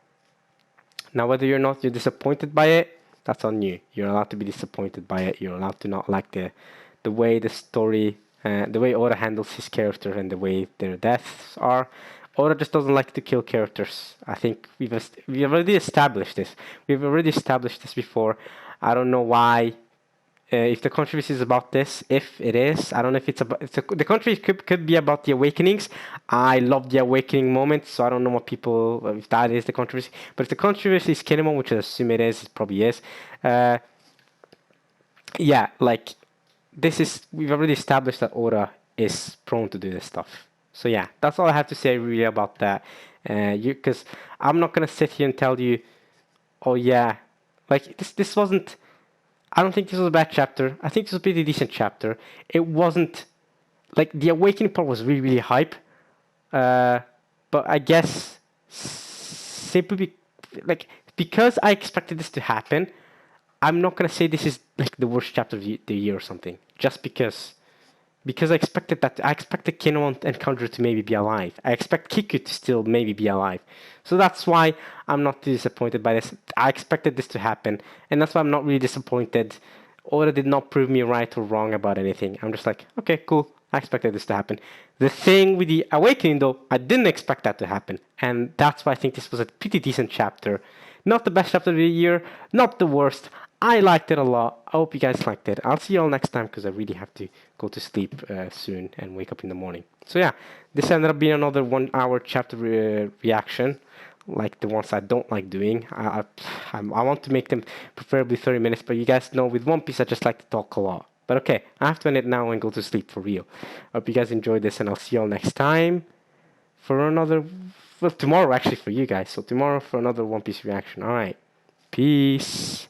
Now, whether you're disappointed by it, that's on you. You're allowed to be disappointed by it. You're allowed to not like the way the story, the way Oda handles his character and the way their deaths are. Oda just doesn't like to kill characters. I think we've already established this. We've already established this before. I don't know why. If the controversy is about this, if it is, I don't know if it's about. The controversy could be about the awakenings. I love the awakening moment, so I don't know if that is the controversy. But if the controversy is Kinemon, which I assume it is, it probably is. Yeah, like we've already established that Oda is prone to do this stuff. So yeah, that's all I have to say really about that. Because I'm not gonna sit here and tell you, oh yeah, like this wasn't. I don't think this was a bad chapter. I think this was a pretty decent chapter. It wasn't like the awakening part was really really hype. But I guess simply because I expected this to happen, I'm not gonna say this is like the worst chapter of the year or something. Just because I expected Kinemon and Kanjuro to maybe be alive. I expect Kiku to still maybe be alive. So that's why I'm not too disappointed by this. I expected this to happen, and that's why I'm not really disappointed. Oda did not prove me right or wrong about anything. I'm just like, okay, cool. I expected this to happen. The thing with the awakening, though, I didn't expect that to happen, and that's why I think this was a pretty decent chapter. Not the best chapter of the year, not the worst. I liked it a lot. I hope you guys liked it. I'll see you all next time because I really have to go to sleep soon and wake up in the morning. So yeah, this ended up being another 1 hour chapter reaction, like the ones I don't like doing. I want to make them preferably 30 minutes, but you guys know with One Piece I just like to talk a lot. But okay, I have to end it now and go to sleep for real. I hope you guys enjoyed this, and I'll see you all next time for another. Well, tomorrow actually for you guys. So tomorrow for another One Piece reaction. All right, peace.